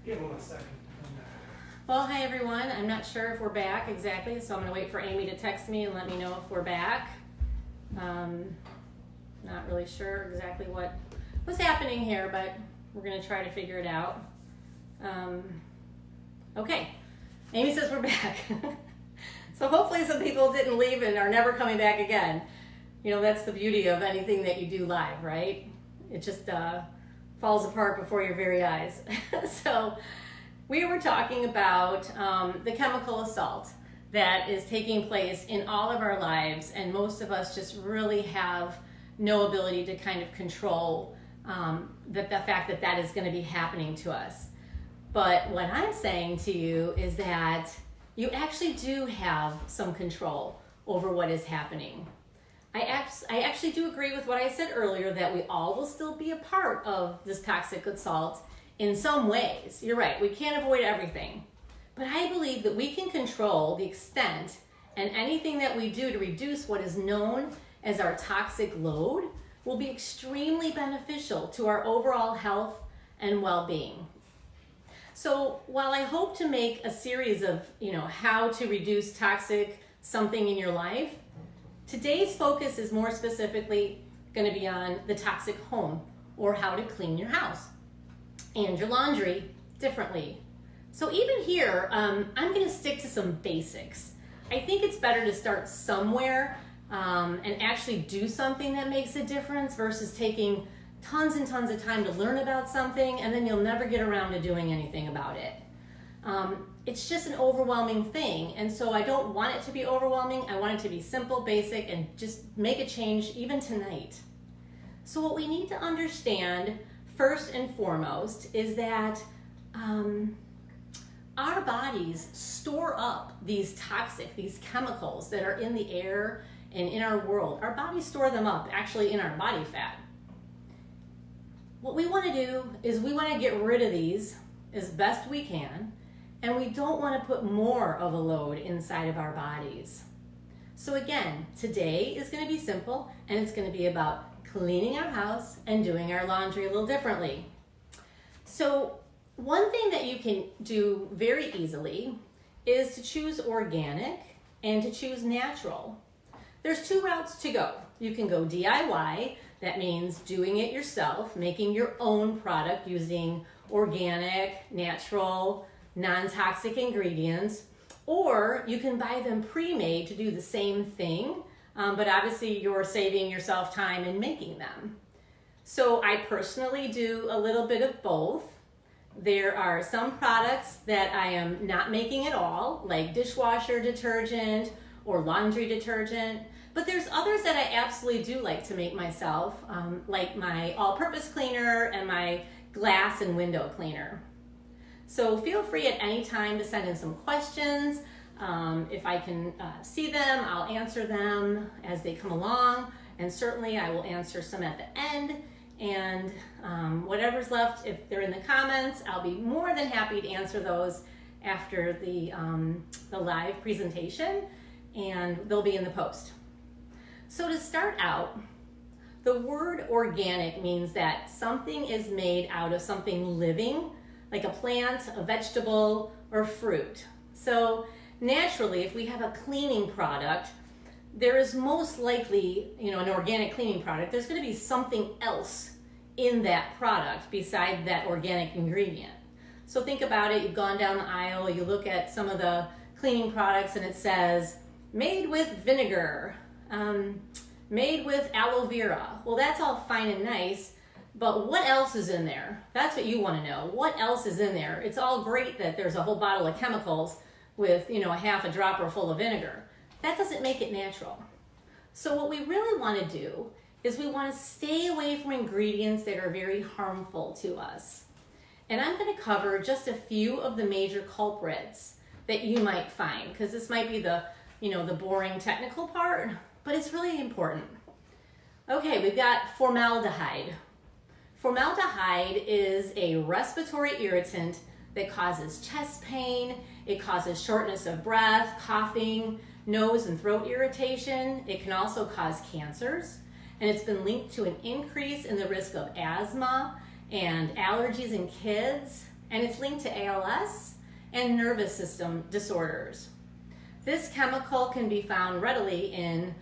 Give them a second. Well, hi everyone. I'm not sure if we're back exactly, so I'm going to wait for Amy to text me and let me know if we're back. Not really sure exactly what's happening here, but we're going to try to figure it out. Okay, Amy says we're back. So hopefully some people didn't leave and are never coming back again. You know, that's the beauty of anything that you do live, right? It just falls apart before your very eyes. So we were talking about the chemical assault that is taking place in all of our lives, and most of us just really have no ability to kind of control the fact that that is going to be happening to us. But what I'm saying to you is that you actually do have some control over what is happening. I actually do agree with what I said earlier, that we all will still be a part of this toxic assault in some ways. You're right, we can't avoid everything. But I believe that we can control the extent and anything that we do to reduce what is known as our toxic load will be extremely beneficial to our overall health and well-being. So while I hope to make a series of, how to reduce toxic something in your life, today's focus is more specifically going to be on the toxic home, or how to clean your house and your laundry differently. So even here, I'm going to stick to some basics. I think it's better to start somewhere and actually do something that makes a difference versus taking tons and tons of time to learn about something and then you'll never get around to doing anything about it. It's just an overwhelming thing, and so I don't want it to be overwhelming. I want it to be simple, basic, and just make a change even tonight. So what we need to understand first and foremost is that our bodies store up these chemicals that are in the air and in our world. Our bodies store them up actually in our body fat. What we want to do is we want to get rid of these as best we can, and we don't want to put more of a load inside of our bodies. So again, today is going to be simple, and it's going to be about cleaning our house and doing our laundry a little differently. So one thing that you can do very easily is to choose organic and to choose natural. There's two routes to go. You can go DIY, that means doing it yourself, making your own product using organic, natural, non-toxic ingredients, or you can buy them pre-made to do the same thing, but obviously you're saving yourself time in making them. So I personally do a little bit of both. There are some products that I am not making at all, like dishwasher detergent or laundry detergent, but there's others that I absolutely do like to make myself, like my all-purpose cleaner and my glass and window cleaner. So feel free at any time to send in some questions. If I can see them, I'll answer them as they come along, and certainly I will answer some at the end. And whatever's left, if they're in the comments, I'll be more than happy to answer those after the live presentation, and they'll be in the post. So to start out, the word organic means that something is made out of something living, like a plant, a vegetable, or fruit. So naturally, if we have a cleaning product, there is most likely, an organic cleaning product, there's going to be something else in that product beside that organic ingredient. So think about it, you've gone down the aisle, you look at some of the cleaning products and it says, made with vinegar, made with aloe vera. Well, that's all fine and nice, but what else is in there? That's what you want to know. What else is in there? It's all great that there's a whole bottle of chemicals with, a half a dropper full of vinegar. That doesn't make it natural. So what we really want to do is we want to stay away from ingredients that are very harmful to us. And I'm going to cover just a few of the major culprits that you might find, because this might be the boring technical part, but it's really important. Okay, we've got formaldehyde. Formaldehyde is a respiratory irritant that causes chest pain, it causes shortness of breath, coughing, nose and throat irritation. It can also cause cancers, and it's been linked to an increase in the risk of asthma and allergies in kids, and it's linked to ALS and nervous system disorders. This chemical can be found readily in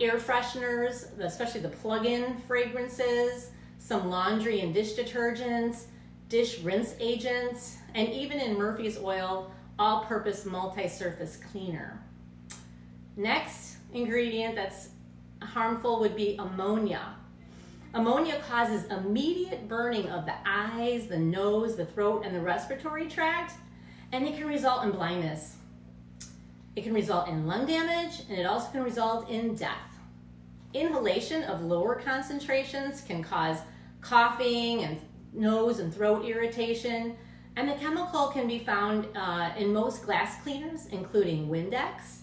air fresheners, especially the plug-in fragrances, some laundry and dish detergents, dish rinse agents, and even in Murphy's Oil all-purpose multi-surface cleaner. Next ingredient that's harmful would be ammonia. Ammonia causes immediate burning of the eyes, the nose, the throat, and the respiratory tract, and it can result in blindness. It can result in lung damage, and it also can result in death. Inhalation of lower concentrations can cause coughing and nose and throat irritation, and the chemical can be found in most glass cleaners, including Windex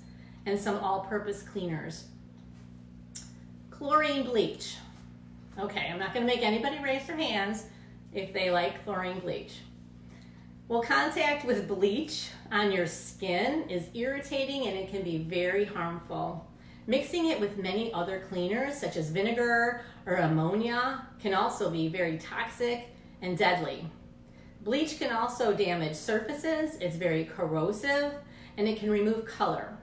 and some all-purpose cleaners. Chlorine bleach. Okay, I'm not going to make anybody raise their hands if they like chlorine bleach. Well, contact with bleach on your skin is irritating and it can be very harmful. Mixing it with many other cleaners such as vinegar or ammonia can also be very toxic and deadly. Bleach can also damage surfaces, it's very corrosive, and it can remove color.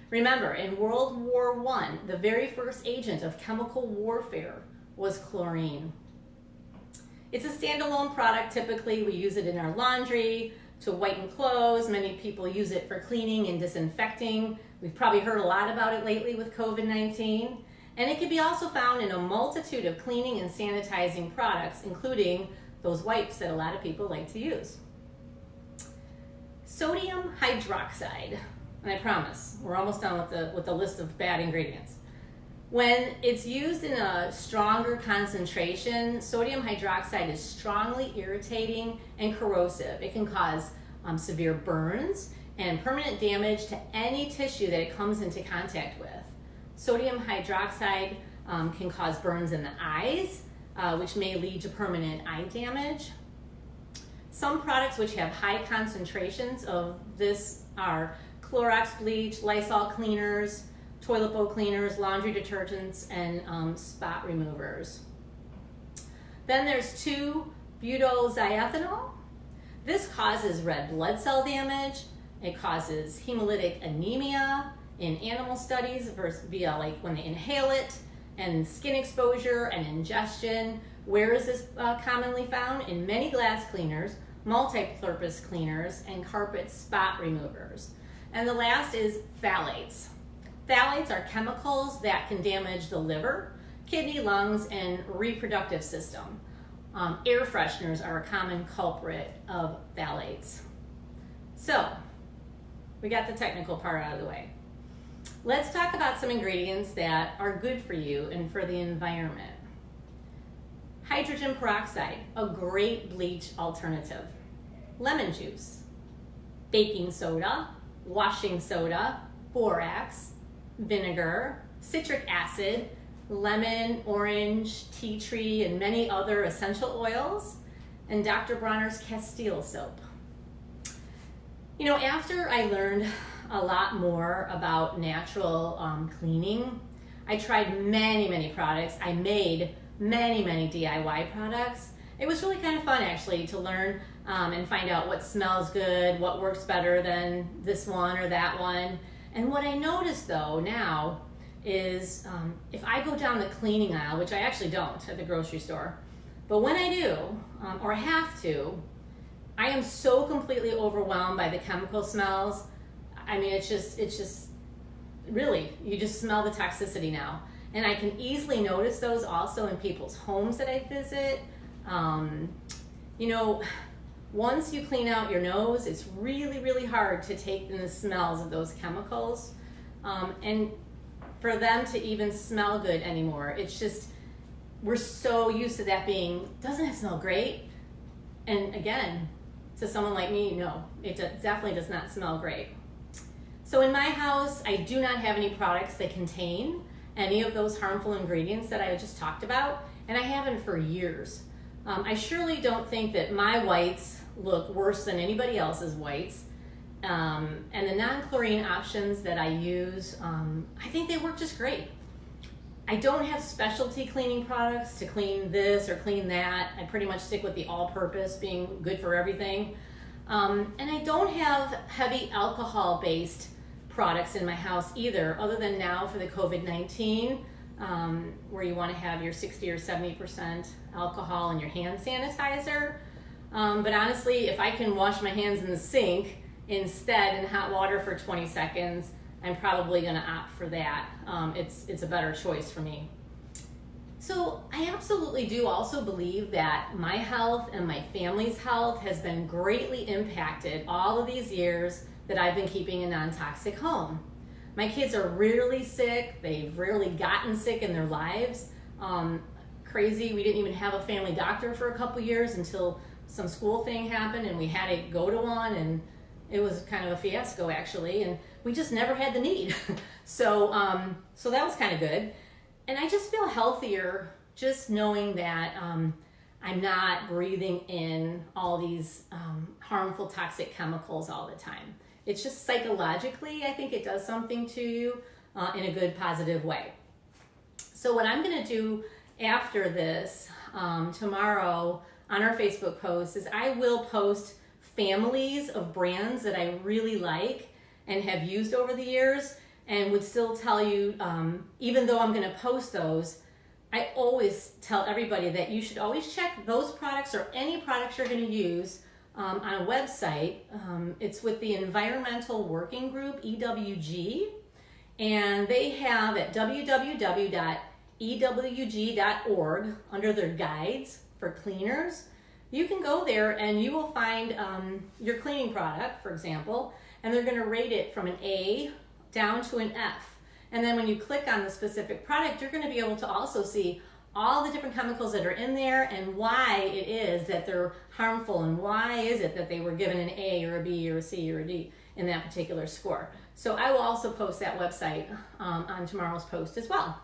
Remember, in World War I, the very first agent of chemical warfare was chlorine. It's a standalone product. Typically, we use it in our laundry to whiten clothes. Many people use it for cleaning and disinfecting. We've probably heard a lot about it lately with COVID-19. And it can be also found in a multitude of cleaning and sanitizing products, including those wipes that a lot of people like to use. Sodium hydroxide. And I promise, we're almost done with the list of bad ingredients. When it's used in a stronger concentration, sodium hydroxide is strongly irritating and corrosive. It can cause severe burns and permanent damage to any tissue that it comes into contact with. Sodium hydroxide can cause burns in the eyes, which may lead to permanent eye damage. Some products which have high concentrations of this are Clorox bleach, Lysol cleaners, toilet bowl cleaners, laundry detergents, and spot removers. Then there's 2-butylxyethanol. This causes red blood cell damage. It causes hemolytic anemia in animal studies via like when they inhale it, and skin exposure and ingestion. Where is this commonly found? In many glass cleaners, multi-purpose cleaners, and carpet spot removers. And the last is phthalates. Phthalates are chemicals that can damage the liver, kidney, lungs, and reproductive system. Air fresheners are a common culprit of phthalates. So, we got the technical part out of the way. Let's talk about some ingredients that are good for you and for the environment. Hydrogen peroxide, a great bleach alternative. Lemon juice, baking soda, washing soda, borax, vinegar, citric acid, lemon, orange, tea tree, and many other essential oils, and Dr. Bronner's Castile soap. You know, after I learned a lot more about natural cleaning, I tried many products. I made many DIY products. It was really kind of fun actually to learn and find out what smells good, what works better than this one or that one. And what I noticed though now is if I go down the cleaning aisle, which I actually don't at the grocery store, but when I do, or have to, I am so completely overwhelmed by the chemical smells. I mean, it's just really, you just smell the toxicity now. And I can easily notice those also in people's homes that I visit. You know, once you clean out your nose, it's really hard to take in the smells of those chemicals. And for them to even smell good anymore, it's just, we're so used to that being, doesn't it smell great? And again, to someone like me, no, it definitely does not smell great. So in my house, I do not have any products that contain any of those harmful ingredients that I just talked about, and I haven't for years. I surely don't think that my whites look worse than anybody else's whites. And the non-chlorine options that I use, I think they work just great. I don't have specialty cleaning products to clean this or clean that. I pretty much stick with the all-purpose, being good for everything. And I don't have heavy alcohol-based products in my house either, other than now for the COVID-19, where you want to have your 60 or 70% alcohol and your hand sanitizer. But honestly, if I can wash my hands in the sink instead in hot water for 20 seconds, I'm probably going to opt for that. It's a better choice for me. So I absolutely do also believe that my health and my family's health has been greatly impacted all of these years that I've been keeping a non-toxic home. My kids are rarely sick. They've rarely gotten sick in their lives. Crazy, we didn't even have a family doctor for a couple years until some school thing happened and we had to go to one, and it was kind of a fiasco actually, and we just never had the need. So that was kind of good. And I just feel healthier just knowing that I'm not breathing in all these harmful toxic chemicals all the time. It's just psychologically, I think it does something to you in a good, positive way. So what I'm going to do after this tomorrow on our Facebook post is I will post families of brands that I really like and have used over the years, and would still tell you, even though I'm going to post those, I always tell everybody that you should always check those products or any products you're going to use on a website. It's with the Environmental Working Group, EWG, and they have at www.ewg.org under their guides for cleaners. You can go there and you will find your cleaning product, for example, and they're going to rate it from an A down to an F. And then when you click on the specific product, you're going to be able to also see all the different chemicals that are in there and why it is that they're harmful and why is it that they were given an A or a B or a C or a D in that particular score. So I will also post that website on tomorrow's post as well.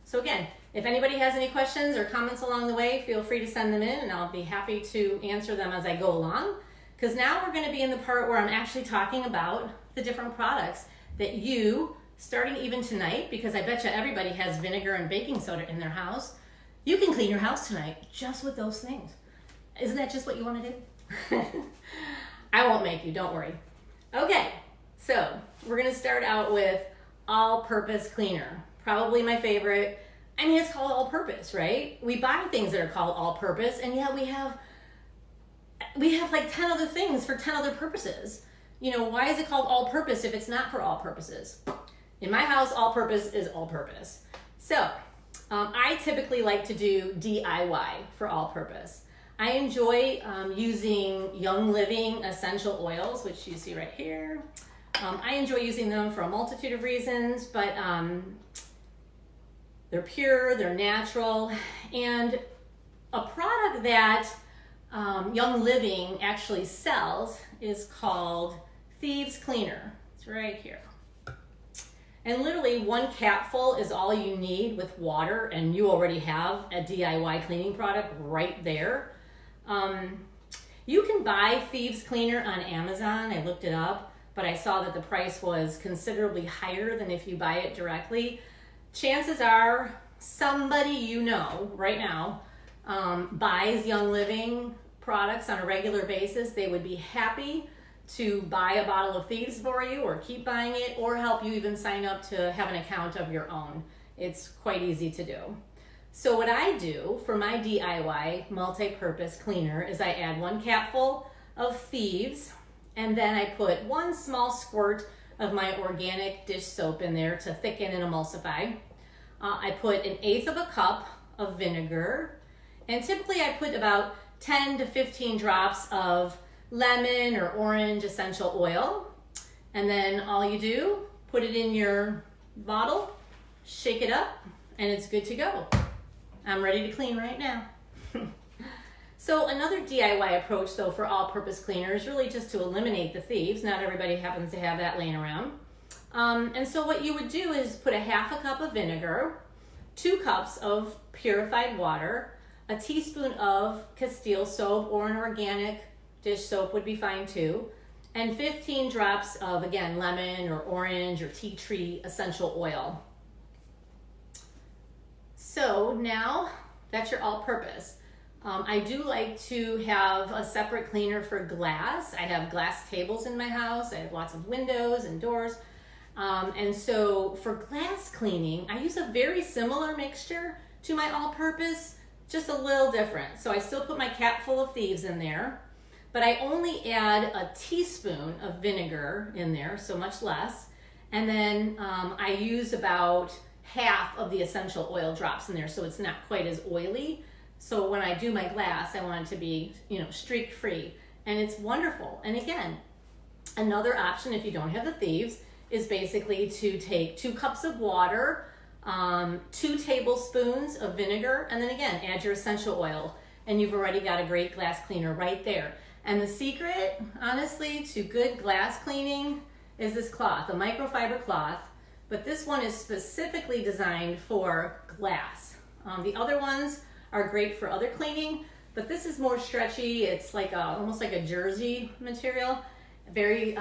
So again, if anybody has any questions or comments along the way, feel free to send them in and I'll be happy to answer them as I go along. Because now we're going to be in the part where I'm actually talking about the different products that you, starting even tonight, because I bet you everybody has vinegar and baking soda in their house, you can clean your house tonight just with those things. Isn't that just what you want to do? I won't make you, don't worry. Okay, so we're going to start out with all-purpose cleaner. Probably my favorite. I mean, it's called all-purpose, right? We buy things that are called all-purpose, and yet we have like 10 other things for 10 other purposes. You know, why is it called all-purpose if it's not for all purposes? In my house, all-purpose is all-purpose. So I typically like to do DIY for all-purpose. I enjoy using Young Living essential oils, which you see right here. I enjoy using them for a multitude of reasons, but they're pure, they're natural, and a product that Young Living actually sells is called Thieves Cleaner. It's right here. And literally 1 capful is all you need with water, and you already have a DIY cleaning product right there. You can buy Thieves Cleaner on Amazon. I looked it up, but I saw that the price was considerably higher than if you buy it directly. Chances are somebody you know right now buys Young Living products on a regular basis. They would be happy to buy a bottle of Thieves for you or keep buying it or help you even sign up to have an account of your own. It's quite easy to do. So what I do for my DIY multi-purpose cleaner is I add 1 capful of Thieves, and then I put 1 small squirt of my organic dish soap in there to thicken and emulsify. I put 1/8 of a cup of vinegar, and typically I put about 10 to 15 drops of lemon or orange essential oil. And then all you do, put it in your bottle, shake it up, and it's good to go. I'm ready to clean right now. So another DIY approach though for all-purpose cleaner is really just to eliminate the thieves. Not everybody happens to have that laying around. And so what you would do is put 1/2 cup of vinegar, 2 cups of purified water, a teaspoon of Castile soap or an organic dish soap would be fine too, and 15 drops of, again, lemon or orange or tea tree essential oil. So now that's your all-purpose. I do like to have a separate cleaner for glass. I have glass tables in my house. I have lots of windows and doors. And so for glass cleaning, I use a very similar mixture to my all-purpose, just a little different. So I still put my cap full of thieves in there, but I only add a teaspoon of vinegar in there, so much less. And then I use about half of the essential oil drops in there, so it's not quite as oily. So when I do my glass, I want it to be, streak free, and it's wonderful. And again, another option if you don't have the thieves is basically to take 2 cups of water, 2 tablespoons of vinegar, and then again, add your essential oil, and you've already got a great glass cleaner right there. And the secret, honestly, to good glass cleaning is this cloth, a microfiber cloth, but this one is specifically designed for glass. The other ones are great for other cleaning, but this is more stretchy. It's like almost like a jersey material, very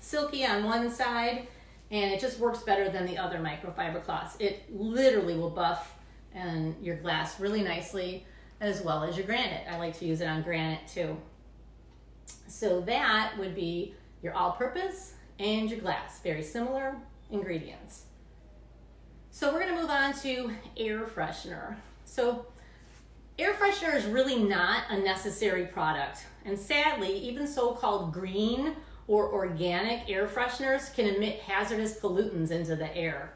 silky on one side, and it just works better than the other microfiber cloths. It literally will buff your glass really nicely, as well as your granite. I like to use it on granite too. So that would be your all-purpose and your glass, very similar ingredients. So we're gonna move on to air freshener. So air freshener is really not a necessary product. And sadly, even so-called green or organic air fresheners can emit hazardous pollutants into the air.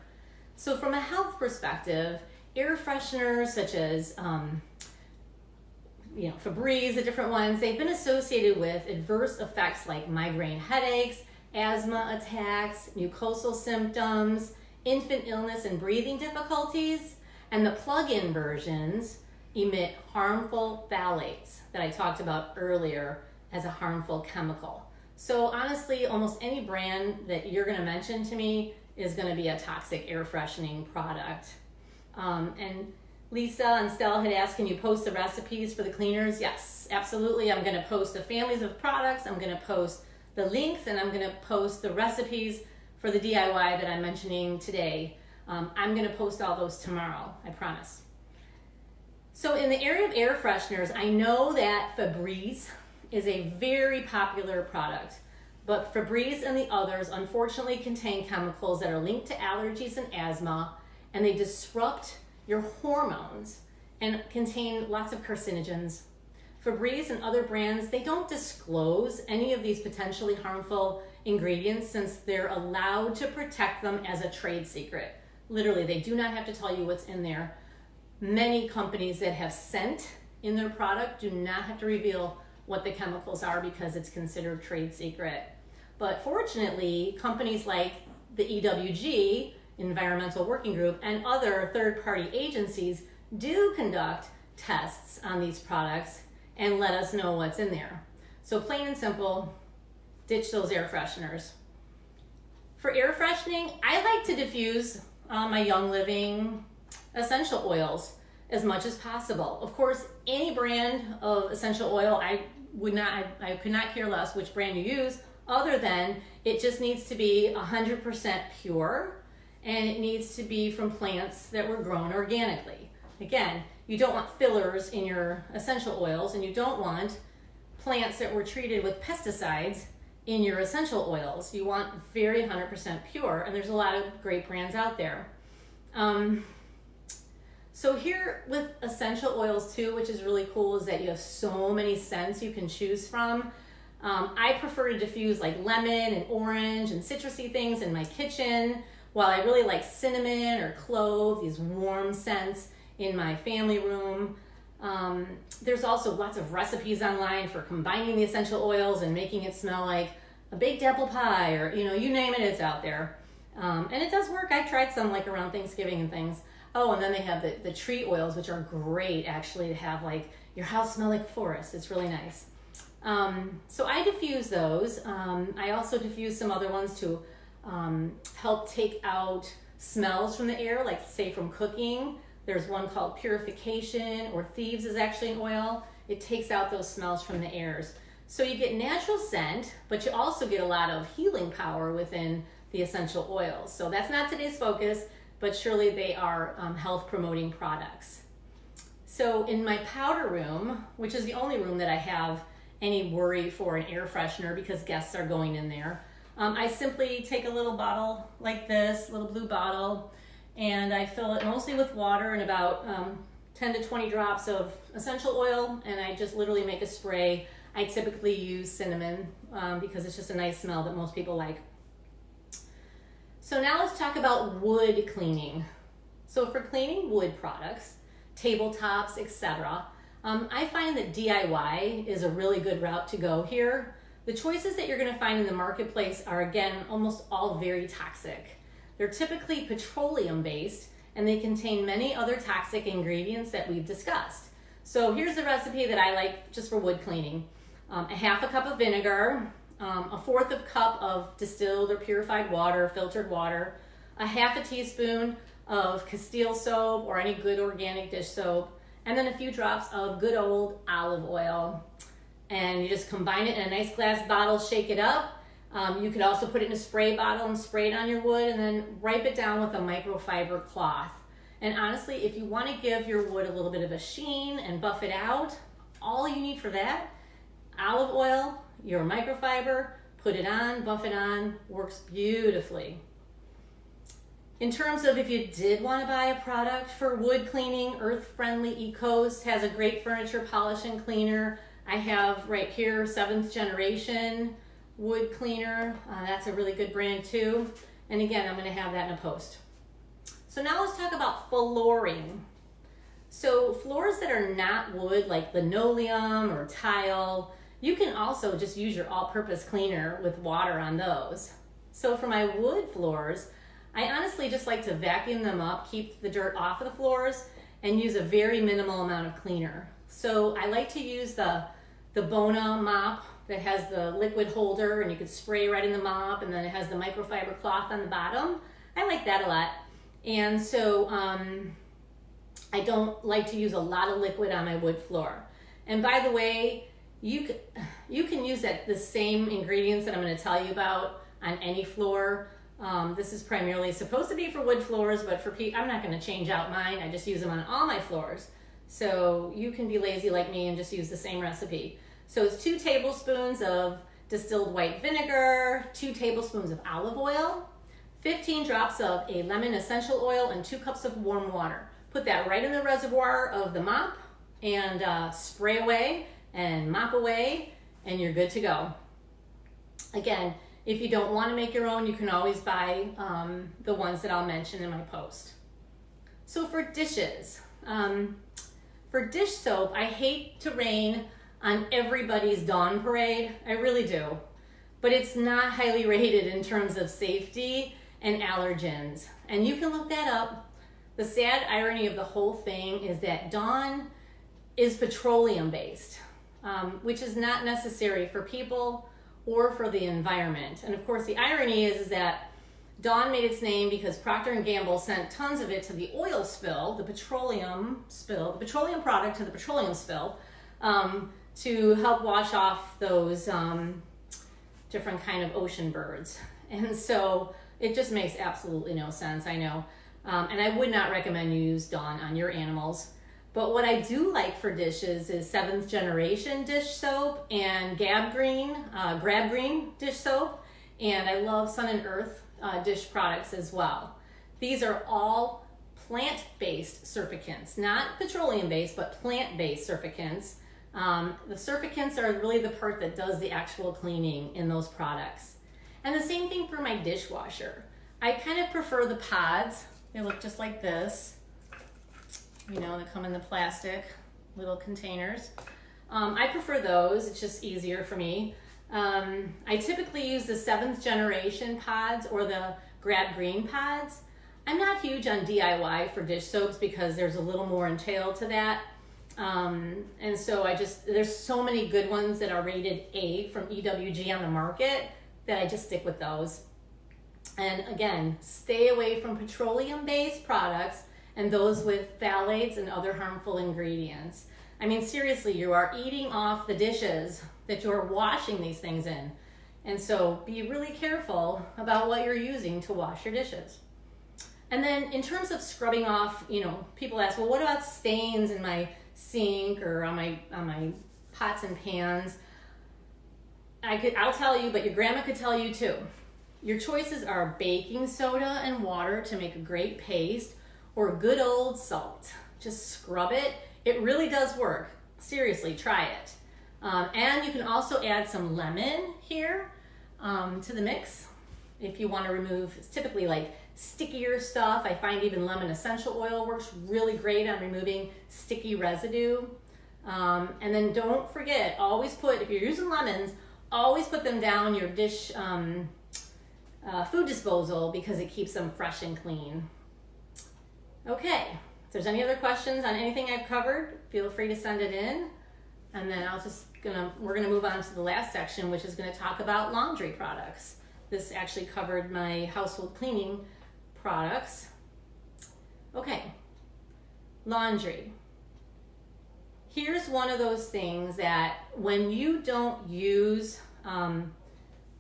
So from a health perspective, air fresheners such as Febreze, the different ones, they've been associated with adverse effects like migraine headaches, asthma attacks, mucosal symptoms, infant illness and breathing difficulties, and the plug-in versions emit harmful phthalates that I talked about earlier as a harmful chemical. So honestly, almost any brand that you're going to mention to me is going to be a toxic air freshening product. And Lisa and Stella had asked, can you post the recipes for the cleaners? Yes, absolutely. I'm going to post the families of products. I'm going to post the links, and I'm going to post the recipes for the DIY that I'm mentioning today. I'm going to post all those tomorrow, I promise. So in the area of air fresheners, I know that Febreze is a very popular product, but Febreze and the others unfortunately contain chemicals that are linked to allergies and asthma, and they disrupt your hormones and contain lots of carcinogens. Febreze and other brands, they don't disclose any of these potentially harmful ingredients since they're allowed to protect them as a trade secret. Literally, they do not have to tell you what's in there. Many companies that have scent in their product do not have to reveal what the chemicals are because it's considered trade secret. But fortunately, companies like the EWG, Environmental Working Group, and other third-party agencies do conduct tests on these products and let us know what's in there. So plain and simple, ditch those air fresheners. For air freshening, I like to diffuse my Young Living essential oils as much as possible. Of course, any brand of essential oil, I could not care less which brand you use, other than it just needs to be 100% pure, and it needs to be from plants that were grown organically. Again, you don't want fillers in your essential oils, and you don't want plants that were treated with pesticides in your essential oils. You want very 100% pure, and there's a lot of great brands out there. So here with essential oils too, which is really cool, is that you have so many scents you can choose from. I prefer to diffuse like lemon and orange and citrusy things in my kitchen, while I really like cinnamon or clove, these warm scents in my family room. There's also lots of recipes online for combining the essential oils and making it smell like a baked apple pie, or you name it, it's out there. And it does work. I've tried some like around Thanksgiving and things. Oh, and then they have the tree oils, which are great actually to have like your house smell like forest. It's really nice. So I diffuse those. I also diffuse some other ones to help take out smells from the air, like say from cooking. There's one called Purification, or Thieves is actually an oil. It takes out those smells from the airs. So you get natural scent, but you also get a lot of healing power within the essential oils. So that's not today's focus. but surely they are health promoting products. So in my powder room, which is the only room that I have any worry for an air freshener because guests are going in there, I simply take a little bottle like this, little blue bottle, and I fill it mostly with water and about 10 to 20 drops of essential oil, and I just literally make a spray. I typically use cinnamon because it's just a nice smell that most people like. So now let's talk about wood cleaning. So for cleaning wood products, tabletops, etc., I find that DIY is a really good route to go here. The choices that you're going to find in the marketplace are, again, almost all very toxic. They're typically petroleum based, and they contain many other toxic ingredients that we've discussed. So here's the recipe that I like just for wood cleaning. A half a cup of vinegar, a fourth of cup of distilled or purified water, filtered water, a half a teaspoon of Castile soap or any good organic dish soap, and then a few drops of good old olive oil. And you just combine it in a nice glass bottle, shake it up. You could also put it in a spray bottle and spray it on your wood, and then wipe it down with a microfiber cloth. And honestly, if you want to give your wood a little bit of a sheen and buff it out, all you need for that, olive oil, your microfiber, put it on, buff it on, works beautifully. In terms of if you did want to buy a product for wood cleaning, Earth Friendly Ecoast has a great furniture polish and cleaner. I have right here 7th generation wood cleaner. That's a really good brand too. And again, I'm going to have that in a post. So now let's talk about flooring. So floors that are not wood, like linoleum or tile, you can also just use your all-purpose cleaner with water on those. So for my wood floors, I honestly just like to vacuum them up, keep the dirt off of the floors, and use a very minimal amount of cleaner. So I like to use the Bona mop that has the liquid holder, and you could spray right in the mop, and then it has the microfiber cloth on the bottom. I like that a lot. And so I don't like to use a lot of liquid on my wood floor. And by the way, you can use the same ingredients that I'm going to tell you about on any floor. This is primarily supposed to be for wood floors, but for I'm not going to change out mine. I just use them on all my floors. So you can be lazy like me and just use the same recipe. So it's 2 tablespoons of distilled white vinegar, 2 tablespoons of olive oil, 15 drops of a lemon essential oil, and 2 cups of warm water. Put that right in the reservoir of the mop and spray away and mop away, and you're good to go. Again, if you don't want to make your own, you can always buy the ones that I'll mention in my post. So for dishes, for dish soap, I hate to rain on everybody's Dawn parade. I really do. But it's not highly rated in terms of safety and allergens. And you can look that up. The sad irony of the whole thing is that Dawn is petroleum based, which is not necessary for people or for the environment. And of course, the irony is that Dawn made its name because Procter & Gamble sent tons of it to the oil spill, the petroleum product to the petroleum spill, to help wash off those different kind of ocean birds. And so it just makes absolutely no sense, I know. And I would not recommend you use Dawn on your animals. But what I do like for dishes is 7th generation dish soap and Grab Green dish soap. And I love Sun and Earth dish products as well. These are all plant-based surfactants, not petroleum-based, but plant-based surfactants. The surfactants are really the part that does the actual cleaning in those products. And the same thing for my dishwasher. I kind of prefer the pods. They look just like this. You know, they come in the plastic little containers. I prefer those. It's just easier for me. I typically use the 7th generation pods or the Grab Green pods. I'm not huge on DIY for dish soaps because there's a little more entailed to that. And so there's so many good ones that are rated A from EWG on the market that I just stick with those. And again, stay away from petroleum-based products and those with phthalates and other harmful ingredients. I mean, seriously, you are eating off the dishes that you're washing these things in. And so be really careful about what you're using to wash your dishes. And then in terms of scrubbing off, people ask, well, what about stains in my sink or on my pots and pans? I'll tell you, but your grandma could tell you too. Your choices are baking soda and water to make a great paste, or good old salt. Just scrub it. It really does work. Seriously, try it. And you can also add some lemon here to the mix if you want to remove, it's typically like stickier stuff. I find even lemon essential oil works really great on removing sticky residue. And then don't forget, always put, if you're using lemons, always put them down your dish food disposal because it keeps them fresh and clean. Okay, if there's any other questions on anything I've covered, feel free to send it in. And then we're gonna move on to the last section, which is gonna talk about laundry products. This actually covered my household cleaning products. Okay, laundry. Here's one of those things that when you don't use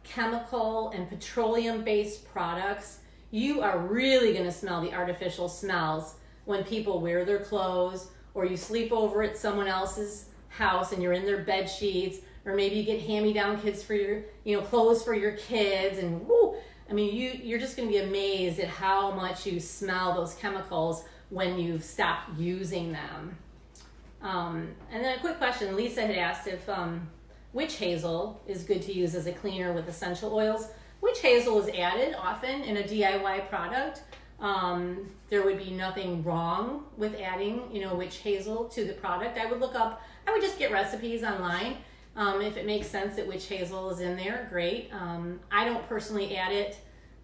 chemical and petroleum-based products, you are really gonna smell the artificial smells when people wear their clothes, or you sleep over at someone else's house and you're in their bed sheets, or maybe you get hand-me-down kids for your, clothes for your kids, and woo, I mean, you're just gonna be amazed at how much you smell those chemicals when you've stopped using them. And then a quick question, Lisa had asked if witch hazel is good to use as a cleaner with essential oils. Witch hazel is added often in a DIY product. There would be nothing wrong with adding, witch hazel to the product. I would just get recipes online. If it makes sense that witch hazel is in there, great. I don't personally add it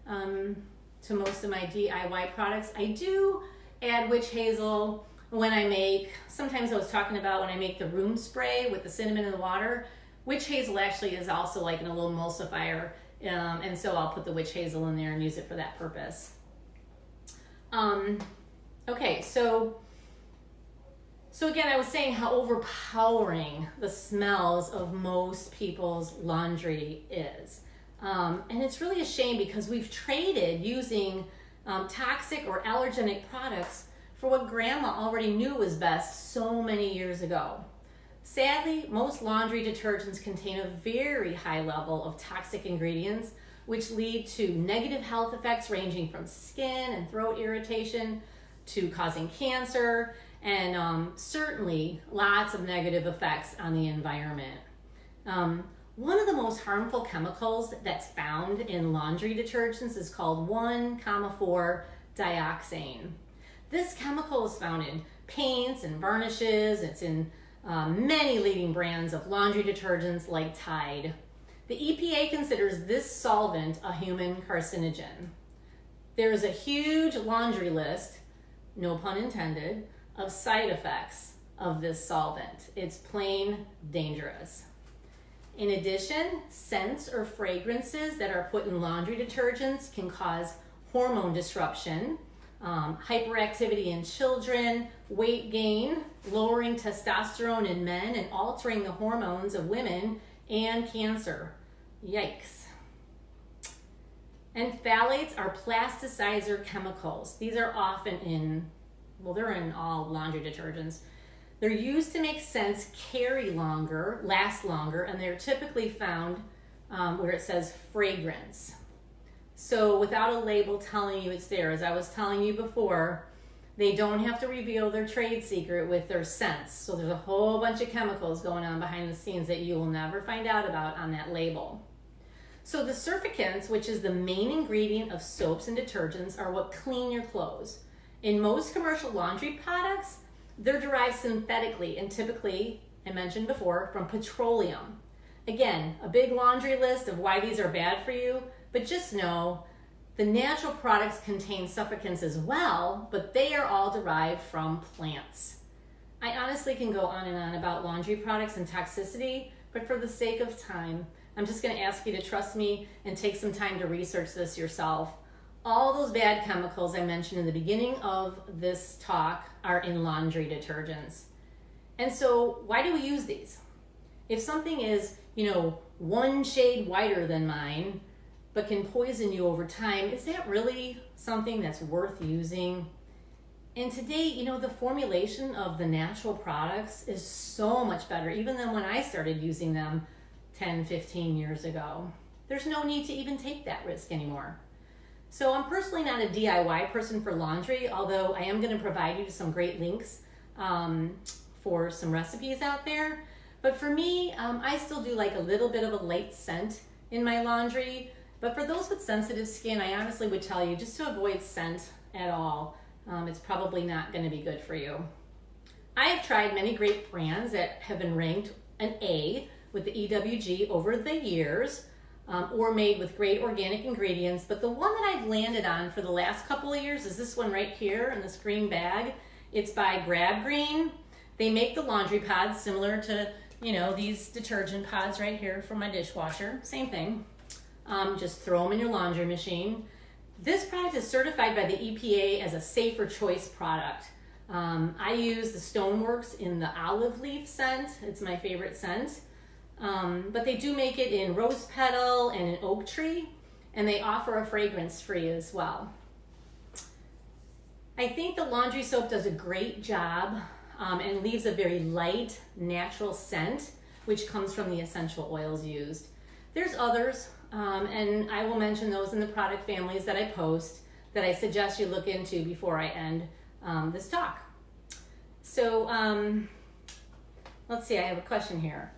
to most of my DIY products. I do add witch hazel when I make, sometimes I was talking about when I make the room spray with the cinnamon and the water. Witch hazel actually is also like in a little emulsifier, and so I'll put the witch hazel in there and use it for that purpose. Okay, so again, I was saying how overpowering the smells of most people's laundry is. And it's really a shame because we've traded using toxic or allergenic products for what grandma already knew was best so many years ago. Sadly, most laundry detergents contain a very high level of toxic ingredients, which lead to negative health effects ranging from skin and throat irritation to causing cancer, and certainly lots of negative effects on the environment. One of the most harmful chemicals that's found in laundry detergents is called 1,4-dioxane. This chemical is found in paints and varnishes. It's in many leading brands of laundry detergents like Tide. The EPA considers this solvent a human carcinogen. There is a huge laundry list, no pun intended, of side effects of this solvent. It's plain dangerous. In addition, scents or fragrances that are put in laundry detergents can cause hormone disruption, hyperactivity in children, weight gain, lowering testosterone in men, and altering the hormones of women, and cancer. Yikes. And phthalates are plasticizer chemicals. These are often they're in all laundry detergents. They're used to make scents carry longer, last longer, and they're typically found where it says fragrance. So without a label telling you it's there, as I was telling you before, they don't have to reveal their trade secret with their scents. So there's a whole bunch of chemicals going on behind the scenes that you will never find out about on that label. So the surfactants, which is the main ingredient of soaps and detergents, are what clean your clothes. In most commercial laundry products, they're derived synthetically and typically, I mentioned before, from petroleum. Again, a big laundry list of why these are bad for you, but just know the natural products contain surfactants as well, but they are all derived from plants. I honestly can go on and on about laundry products and toxicity, but for the sake of time, I'm just going to ask you to trust me and take some time to research this yourself. All those bad chemicals I mentioned in the beginning of this talk are in laundry detergents. And so why do we use these? If something is, one shade whiter than mine, but can poison you over time, is that really something that's worth using? And today, you know, the formulation of the natural products is so much better, even than when I started using them 10, 15 years ago. There's no need to even take that risk anymore. So I'm personally not a DIY person for laundry, although I am going to provide you some great links for some recipes out there. But for me, I still do like a little bit of a light scent in my laundry. But for those with sensitive skin, I honestly would tell you just to avoid scent at all. It's probably not going to be good for you. I have tried many great brands that have been ranked an A with the EWG over the years, or made with great organic ingredients. But the one that I've landed on for the last couple of years is this one right here in this green bag. It's by Grab Green. They make the laundry pods similar to, you know, these detergent pods right here from my dishwasher. Same thing. Just throw them in your laundry machine. This product is certified by the EPA as a safer choice product. I use the Stoneworks in the olive leaf scent. It's my favorite scent. But they do make it in rose petal and in oak tree, and they offer a fragrance free as well. I think the laundry soap does a great job and leaves a very light, natural scent, which comes from the essential oils used. There's others, and I will mention those in the product families that I post that I suggest you look into before I end this talk. So let's see, I have a question here.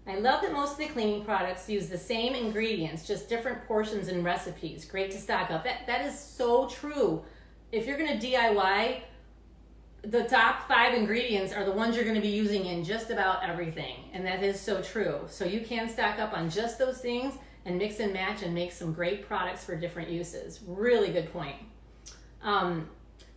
I love that most of the cleaning products use the same ingredients, just different portions and recipes. Great to stock up. That is so true. If you're going to DIY, the top 5 ingredients are the ones you're going to be using in just about everything. And that is so true. So you can stock up on just those things and mix and match and make some great products for different uses. Really good point. Now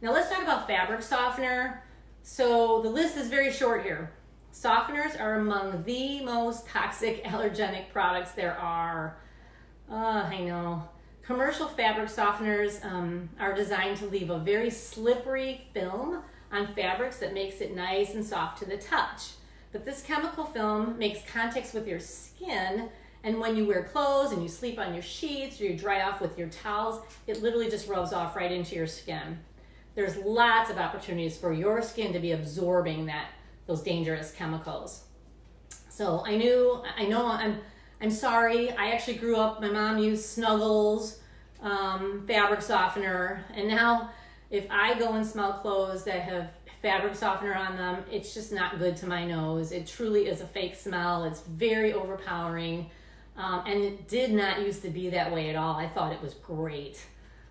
let's talk about fabric softener. So the list is very short here. Softeners are among the most toxic allergenic products there are. I know. Commercial fabric softeners are designed to leave a very slippery film on fabrics that makes it nice and soft to the touch. But this chemical film makes contact with your skin, and when you wear clothes and you sleep on your sheets or you dry off with your towels, it literally just rubs off right into your skin. There's lots of opportunities for your skin to be absorbing those dangerous chemicals. So I'm sorry. I actually grew up, my mom used Snuggles fabric softener, and now if I go and smell clothes that have fabric softener on them, it's just not good to my nose. It truly is a fake smell. It's very overpowering, and it did not used to be that way at all. I thought it was great.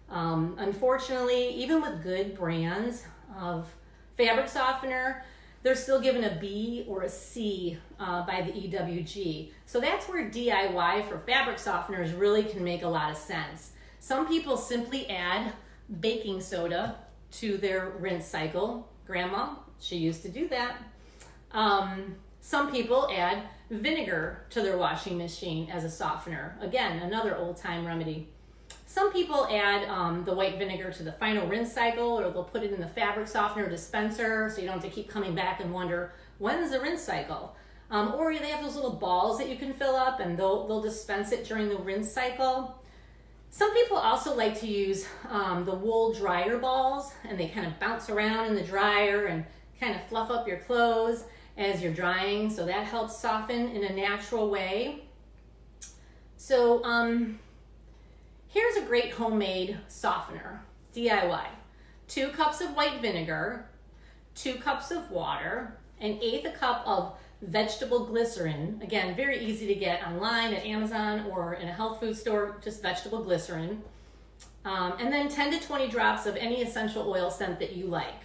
Unfortunately, even with good brands of fabric softener, they're still given a B or a C by the EWG. So that's where DIY for fabric softeners really can make a lot of sense. Some people simply add baking soda to their rinse cycle. Grandma, she used to do that. Some people add vinegar to their washing machine as a softener. Again, another old-time remedy. Some people add the white vinegar to the final rinse cycle, or they'll put it in the fabric softener dispenser so you don't have to keep coming back and wonder, when's the rinse cycle? Or they have those little balls that you can fill up and they'll dispense it during the rinse cycle. Some people also like to use the wool dryer balls, and they kind of bounce around in the dryer and kind of fluff up your clothes as you're drying, so that helps soften in a natural way. So here's a great homemade softener, DIY. 2 cups of white vinegar, 2 cups of water, 1/8 a cup of vegetable glycerin. Again, very easy to get online at Amazon or in a health food store, just vegetable glycerin. And then 10 to 20 drops of any essential oil scent that you like.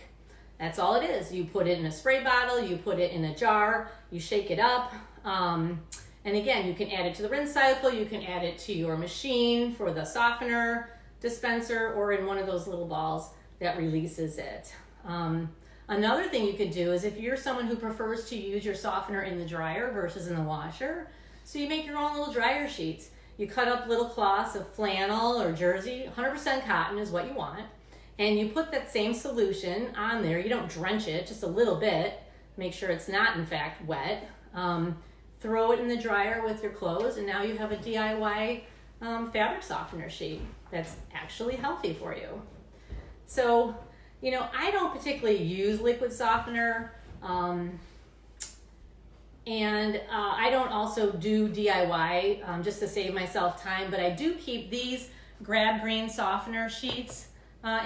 That's all it is. You put it in a spray bottle, you put it in a jar, you shake it up. And again, you can add it to the rinse cycle, you can add it to your machine for the softener dispenser, or in one of those little balls that releases it. Another thing you could do is if you're someone who prefers to use your softener in the dryer versus in the washer, so you make your own little dryer sheets. You cut up little cloths of flannel or jersey, 100% cotton is what you want, and you put that same solution on there. You don't drench it, just a little bit. Make sure it's not, in fact, wet. Throw it in the dryer with your clothes, and now you have a DIY fabric softener sheet that's actually healthy for you. So, you know, I don't particularly use liquid softener, and I don't also do DIY just to save myself time, but I do keep these Grab Green softener sheets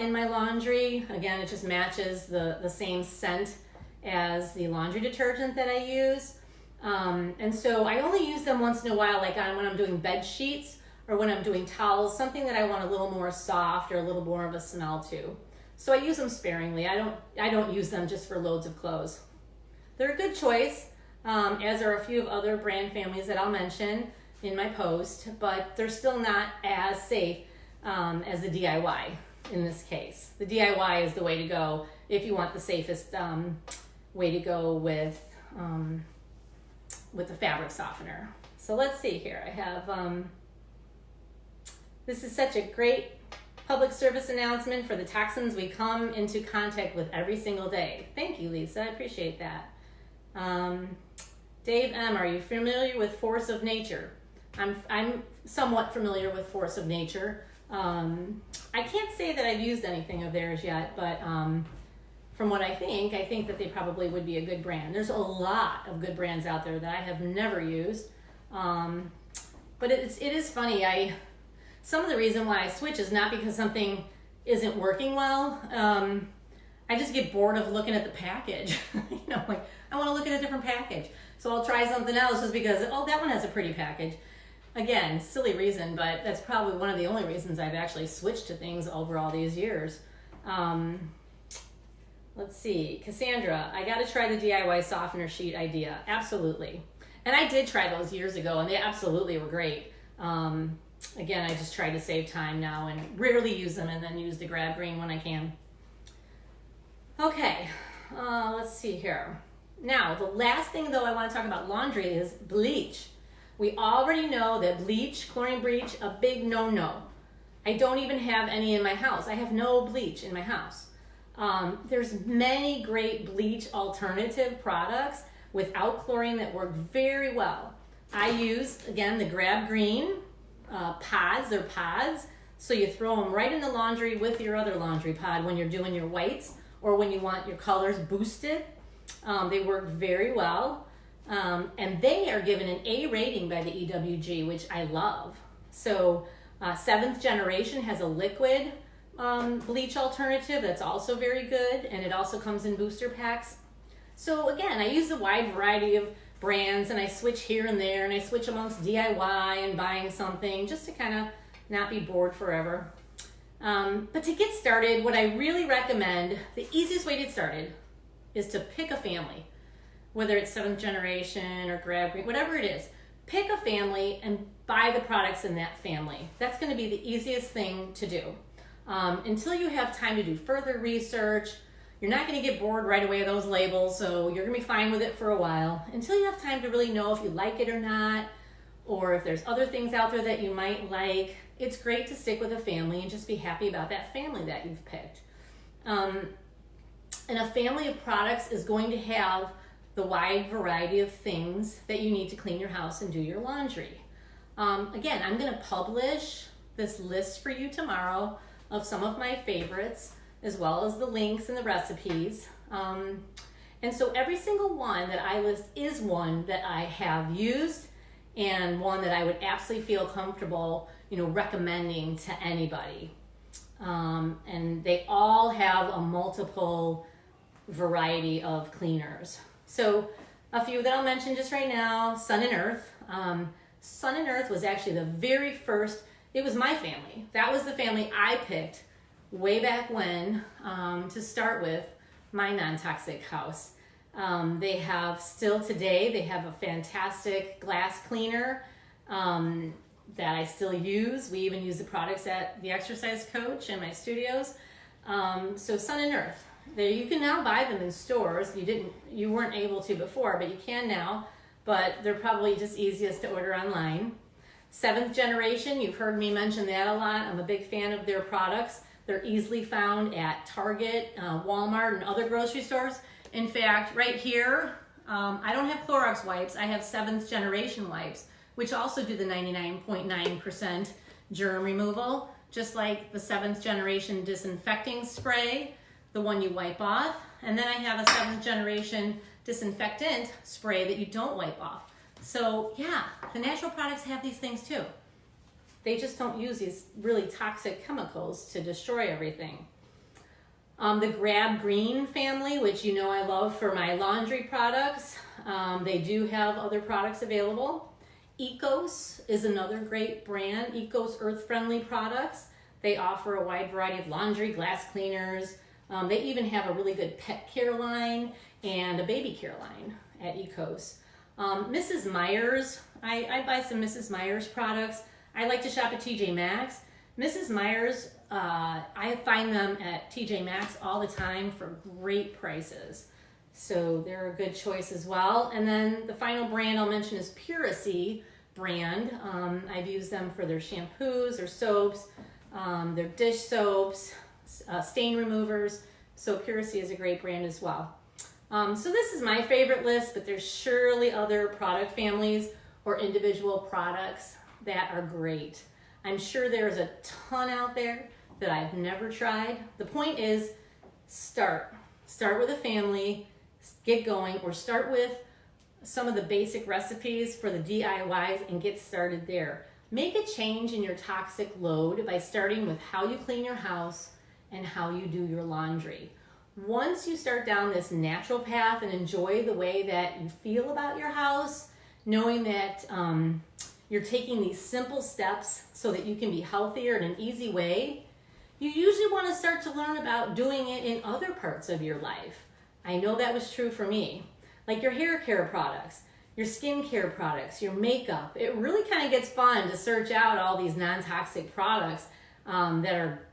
in my laundry. Again, it just matches the same scent as the laundry detergent that I use. And so I only use them once in a while, like when I'm doing bed sheets or when I'm doing towels, something that I want a little more soft or a little more of a smell to. So I use them sparingly. I don't use them just for loads of clothes. They're a good choice, as are a few of other brand families that I'll mention in my post, but they're still not as safe as the DIY in this case. The DIY is the way to go if you want the safest way to go with the fabric softener. So let's see here. I have, this is such a great public service announcement for the toxins we come into contact with every single day. Thank you, Lisa. I appreciate that. Dave M., are you familiar with Force of Nature? I'm somewhat familiar with Force of Nature. I can't say that I've used anything of theirs yet, but from what I think that they probably would be a good brand. There's a lot of good brands out there that I have never used. But it is funny. Some of the reason why I switch is not because something isn't working well. I just get bored of looking at the package. You know, like I want to look at a different package. So I'll try something else just because, oh, that one has a pretty package. Again, silly reason, but that's probably one of the only reasons I've actually switched to things over all these years. Let's see, Cassandra, I got to try the DIY softener sheet idea. Absolutely. And I did try those years ago, and they absolutely were great. Again, I just try to save time now and rarely use them, and then use the Grab Green when I can. Okay, let's see here. Now, the last thing, though, I want to talk about laundry is bleach. We already know that bleach, chlorine bleach, a big no-no. I don't even have any in my house. I have no bleach in my house. There's many great bleach alternative products without chlorine that work very well. I use, again, the Grab Green pods. They're pods, so you throw them right in the laundry with your other laundry pod when you're doing your whites or when you want your colors boosted. They work very well, and they are given an A rating by the EWG, which I love. So 7th Generation has a liquid bleach alternative that's also very good, and it also comes in booster packs. So again, I use a wide variety of brands, and I switch here and there, and I switch amongst DIY and buying something just to kind of not be bored forever. But to get started, what I really recommend, the easiest way to get started is to pick a family, whether it's 7th Generation or Grab Green, whatever it is. Pick a family and buy the products in that family. That's going to be the easiest thing to do. Until you have time to do further research, you're not going to get bored right away of those labels, so you're going to be fine with it for a while. Until you have time to really know if you like it or not, or if there's other things out there that you might like, it's great to stick with a family and just be happy about that family that you've picked. And a family of products is going to have the wide variety of things that you need to clean your house and do your laundry. Again, I'm going to publish this list for you tomorrow of some of my favorites, as well as the links and the recipes. And so every single one that I list is one that I have used and one that I would absolutely feel comfortable, recommending to anybody. And they all have a multiple variety of cleaners. So a few that I'll mention just right now, Sun and Earth. Sun and Earth was actually the very first, it was my family. That was the family I picked way back when to start with my non-toxic house. They have still today, they have a fantastic glass cleaner that I still use. We even use the products at the Exercise Coach in my studios. So Sun and Earth. There, you can now buy them in stores. You weren't able to before, but you can now. But they're probably just easiest to order online. 7th Generation, you've heard me mention that a lot. I'm a big fan of their products. They're easily found at Target, Walmart, and other grocery stores. In fact, right here, I don't have Clorox wipes. I have 7th Generation wipes, which also do the 99.9% germ removal, just like the 7th generation disinfecting spray, the one you wipe off. And then I have a 7th generation disinfectant spray that you don't wipe off. So yeah, the natural products have these things too. They just don't use these really toxic chemicals to destroy everything. The Grab Green family, which you know I love for my laundry products, they do have other products available. Ecos is another great brand. Ecos earth-friendly products. They offer a wide variety of laundry, glass cleaners. They even have a really good pet care line and a baby care line at Ecos. Mrs. Meyer's, I buy some Mrs. Meyer's products. I like to shop at TJ Maxx. Mrs. Meyer's, I find them at TJ Maxx all the time for great prices. So they're a good choice as well. And then the final brand I'll mention is Puracy brand. I've used them for their shampoos, their soaps, their dish soaps, stain removers. So Puracy is a great brand as well. So this is my favorite list, but there's surely other product families or individual products that are great. I'm sure there's a ton out there that I've never tried. The point is, start with a family, get going, or start with some of the basic recipes for the DIYs and get started there. Make a change in your toxic load by starting with how you clean your house and how you do your laundry. Once you start down this natural path and enjoy the way that you feel about your house, knowing that you're taking these simple steps so that you can be healthier in an easy way, you usually want to start to learn about doing it in other parts of your life. I know that was true for me. Like your hair care products, your skin care products, your makeup. It really kind of gets fun to search out all these non-toxic products that are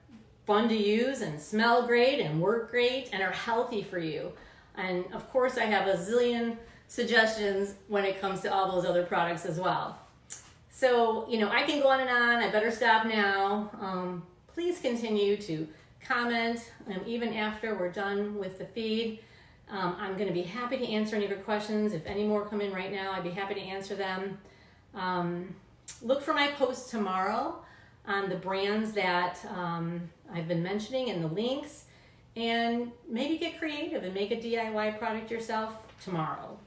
fun to use and smell great and work great and are healthy for you. And of course I have a zillion suggestions when it comes to all those other products as well. So, I can go on and on. I better stop now. Please continue to comment even after we're done with the feed. I'm going to be happy to answer any of your questions. If any more come in right now, I'd be happy to answer them. Look for my post tomorrow on the brands that I've been mentioning and the links, and maybe get creative and make a DIY product yourself tomorrow.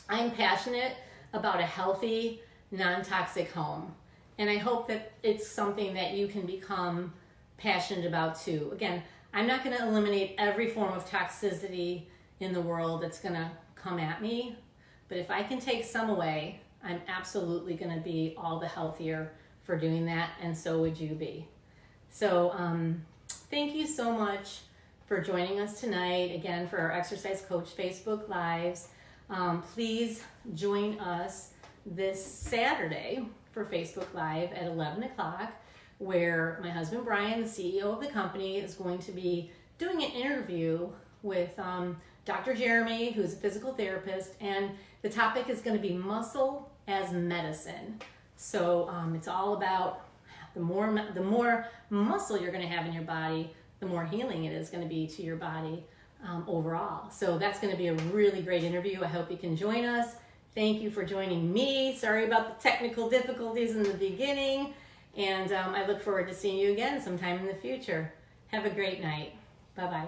I'm passionate about a healthy, non-toxic home, and I hope that it's something that you can become passionate about too. Again, I'm not going to eliminate every form of toxicity in the world that's going to come at me, but if I can take some away, I'm absolutely going to be all the healthier for doing that, and so would you be. So thank you so much for joining us tonight, again, for our Exercise Coach Facebook Lives. Please join us this Saturday for Facebook Live at 11 o'clock, where my husband Brian, the CEO of the company, is going to be doing an interview with Dr. Jeremy, who's a physical therapist, and the topic is going to be muscle as medicine. So it's all about the more muscle you're going to have in your body, the more healing it is going to be to your body overall. So that's going to be a really great interview. I hope you can join us. Thank you for joining me. Sorry about the technical difficulties in the beginning. And I look forward to seeing you again sometime in the future. Have a great night. Bye-bye.